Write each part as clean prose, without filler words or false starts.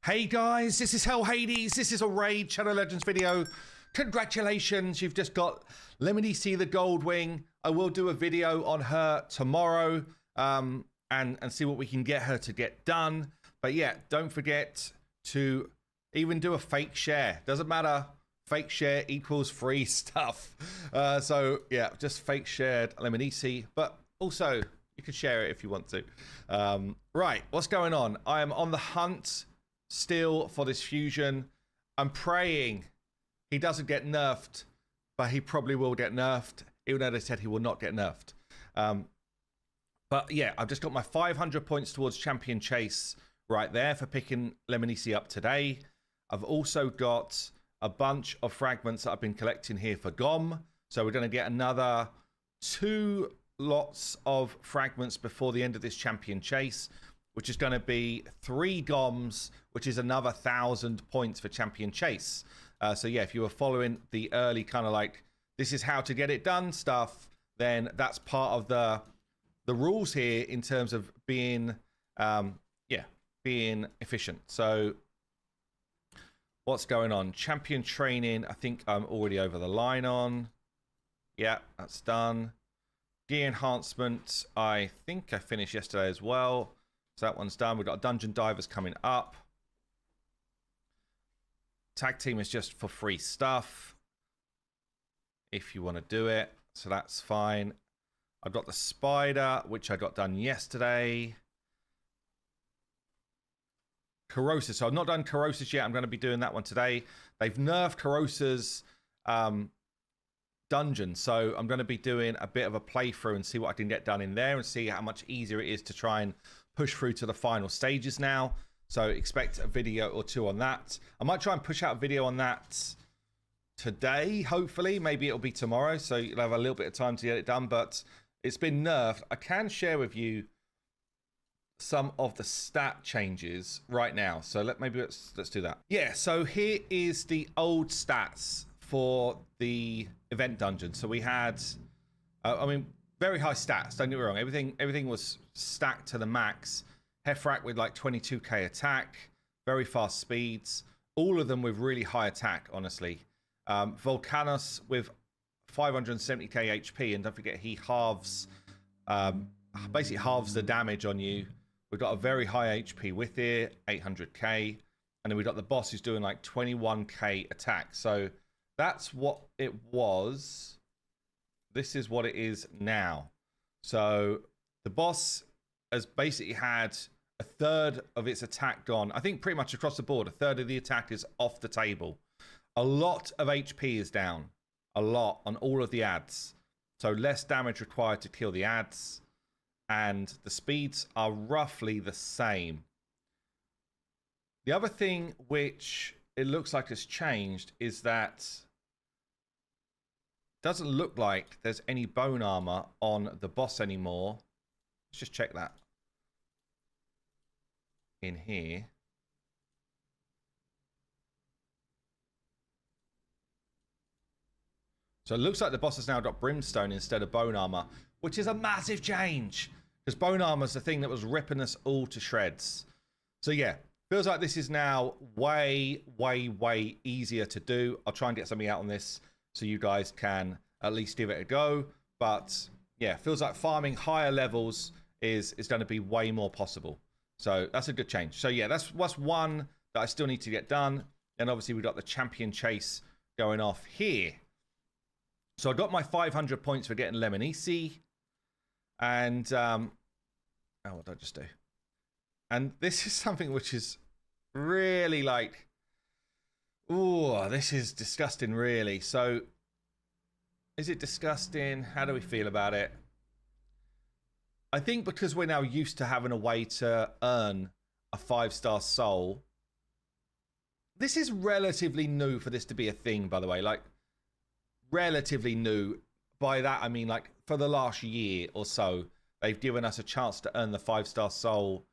Hey guys, this is Hell Hades. This is a Raid Shadow Legends video. Congratulations, you've just got Lemony C the Goldwing. I will do a video on her tomorrow and see what we can get her to get done. But yeah, don't forget to even do a fake share. Doesn't matter. Fake share equals free stuff. So yeah, just fake shared Lemony C, but also you can share it if you want to. Right, what's going on? I am on the hunt still for this fusion. I'm praying he doesn't get nerfed, but he probably will get nerfed, even though they said he will not get nerfed. But yeah, I've just got my 500 points towards Champion Chase right there for picking Lemony C up today. I've also got a bunch of fragments that I've been collecting here for GOM. So we're going to get another 2 lots of fragments before the end of this Champion Chase, which is going to be 3 GOMs, which is another 1,000 points for Champion Chase. So yeah, if you were following the early kind of like, this is how to get it done stuff, then that's part of the rules here in terms of being, being efficient. So what's going on? Champion training, I think I'm already over the line on. Yeah, that's done. Gear enhancement, I think I finished yesterday as well. So that one's done. We've got Dungeon Divers coming up. Tag team is just for free stuff if you want to do it. So that's fine. I've got the Spider, which I got done yesterday. Corrosis. So I've not done Corrosis yet. I'm going to be doing that one today. They've nerfed Corrosis dungeon. So I'm going to be doing a bit of a playthrough and see what I can get done in there and see how much easier it is to try and push through to the final stages now. So expect a video or 2 on that. I might try and push out a video on that today, hopefully. Maybe it'll be tomorrow, so you'll have a little bit of time to get it done, but it's been nerfed. I can share with you some of the stat changes right now. So let's do that. Yeah, so here is the old stats for the event dungeon. So we had, very high stats, don't get me wrong. Everything was stacked to the max. Hefrak with like 22k attack, very fast speeds, all of them with really high attack, honestly. Volcanos with 570k HP, and don't forget he halves, basically halves the damage on you. We've got a very high HP with it, 800k, and then we've got the boss who's doing like 21k attack. So that's what it was. This is what it is now. So the boss has basically had a third of its attack gone. I think pretty much across the board, a third of the attack is off the table. A lot of HP is down. A lot on all of the ads. So less damage required to kill the ads. And the speeds are roughly the same. The other thing which it looks like has changed is that doesn't look like there's any bone armor on the boss anymore. Let's just check that in here. So it looks like the boss has now got brimstone instead of bone armor, which is a massive change because bone armor is the thing that was ripping us all to shreds. So yeah, feels like this is now way easier to do. I'll try and get something out on this so you guys can at least give it a go. But yeah, feels like farming higher levels is going to be way more possible. So that's a good change. So yeah, that's one that I still need to get done. And obviously we've got the Champion Chase going off here. So I got my 500 points for getting Lemony C. And, what did I just do? And this is something which is really like, oh, this is disgusting, really. So is it disgusting? How do we feel about it? I think because we're now used to having a way to earn a 5-star soul. This is relatively new for this to be a thing, by the way. Like, relatively new. By that, I mean, like, for the last year or so, they've given us a chance to earn the 5-star soul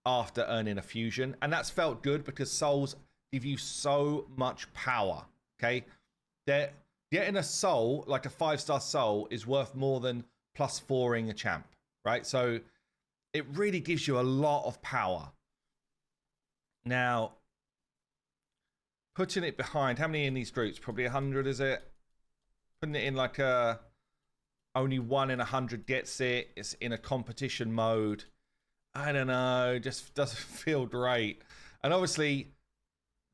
after earning a fusion. And that's felt good because souls give you so much power, okay? Getting a soul, like a 5-star soul, is worth more than +4ing a champ. Right, so it really gives you a lot of power. Now, putting it behind, how many in these groups? Probably 100, is it? Putting it in like a only 1 in 100 gets it. It's in a competition mode. I don't know, just doesn't feel great. And obviously,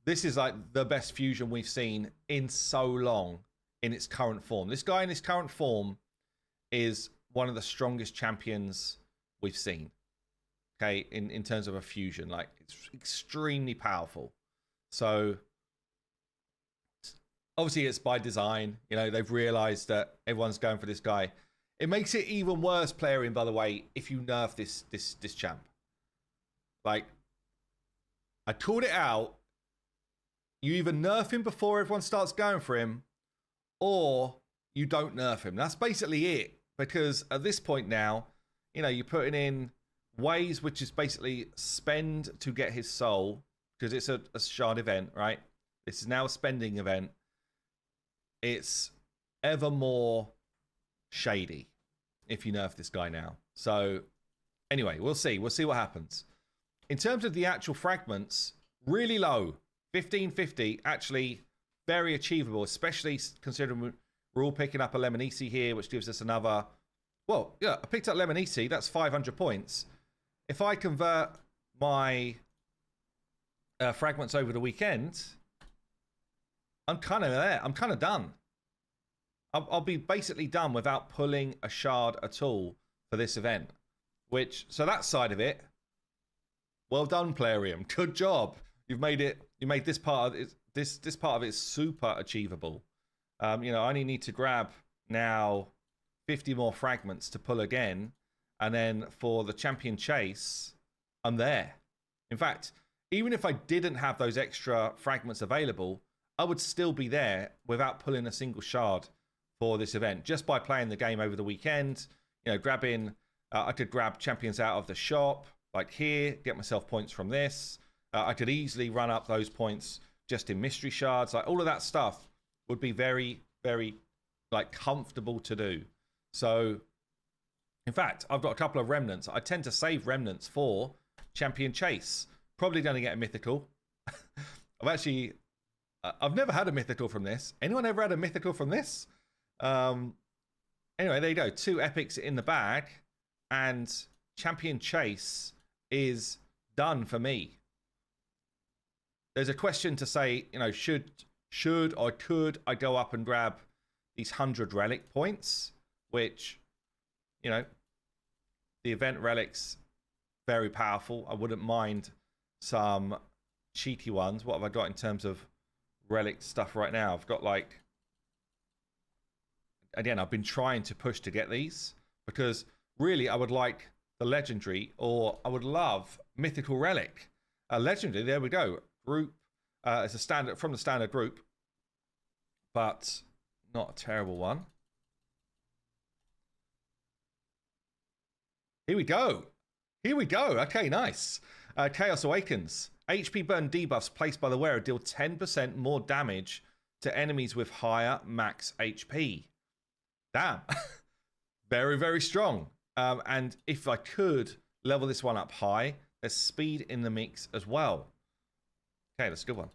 this is like the best fusion we've seen in so long in its current form. This guy in his current form is one of the strongest champions we've seen. Okay, in terms of a fusion, like it's extremely powerful. So obviously it's by design. You know, they've realized that everyone's going for this guy. It makes it even worse playing, by the way, if you nerf this champ. Like, I called it out. You either nerf him before everyone starts going for him, or you don't nerf him. That's basically it. Because at this point now, you know, you're putting in ways, which is basically spend to get his soul, because it's a shard event, right? This is now a spending event. It's ever more shady if you nerf this guy now. So anyway, we'll see. We'll see what happens. In terms of the actual fragments, really low. 1550, actually very achievable, especially considering we're all picking up a Lemonisi here, which gives us another... Well, yeah, I picked up Lemonisi. That's 500 points. If I convert my fragments over the weekend, I'm kind of there. I'm kind of done. I'll be basically done without pulling a shard at all for this event. Which, so that side of it, well done, Plarium. Good job. You've made it. You made this part of it. This part of it is super achievable. You know, I only need to grab now 50 more fragments to pull again, and then for the champion chase, I'm there. In fact, even if I didn't have those extra fragments available, I would still be there without pulling a single shard for this event, just by playing the game over the weekend. You know, grabbing, I could grab champions out of the shop, like here, get myself points from this. I could easily run up those points just in mystery shards. Like all of that stuff would be very, very like comfortable to do. So, in fact, I've got a couple of remnants. I tend to save remnants for champion chase. Probably going to get a mythical. I've never had a mythical from this. Anyone ever had a mythical from this? Anyway, there you go. 2 epics in the bag, and champion chase is done for me. There's a question to say, you know, should or could I go up and grab these 100 relic points, which, you know, the event relics, very powerful. I wouldn't mind some cheeky ones. What have I got in terms of relic stuff right now? I've got like, again, I've been trying to push to get these because really I would like the legendary, or I would love mythical relic. Legendary, there we go. Group, it's a standard from the standard group, but not a terrible one. Here we go. Here we go. Okay, nice. Chaos Awakens. HP burn debuffs placed by the wearer deal 10% more damage to enemies with higher max HP. Damn. Very, very strong. And if I could level this one up high, there's speed in the mix as well. Okay, that's a good one.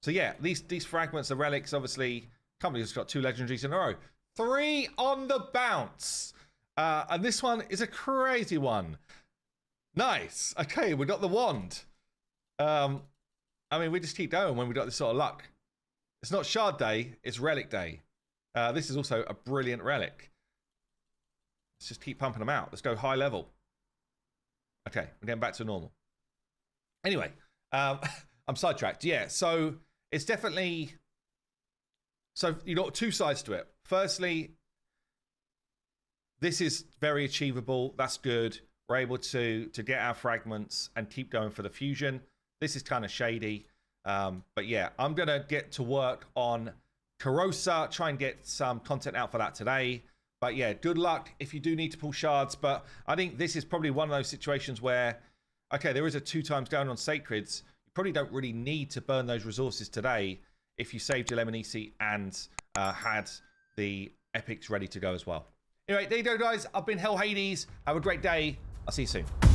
So yeah, these fragments, the relics, obviously, company's got 2 legendaries in a row. 3 on the bounce. And this one is a crazy one. Nice. Okay, we got the wand. I mean, we just keep going when we got this sort of luck. It's not shard day, it's relic day. This is also a brilliant relic. Let's just keep pumping them out. Let's go high level. Okay, we're getting back to normal. Anyway, I'm sidetracked. Yeah, so it's definitely... So you got 2 sides to it. Firstly, this is very achievable. That's good. We're able to get our fragments and keep going for the fusion. This is kind of shady. But yeah, I'm going to get to work on Karosa, try and get some content out for that today. But yeah, good luck if you do need to pull shards. But I think this is probably one of those situations where, okay, there is a 2 times down on Sacreds. You probably don't really need to burn those resources today if you saved your Lemonisi and had the epics ready to go as well. Anyway, there you go, guys. I've been Hell Hades. Have a great day. I'll see you soon.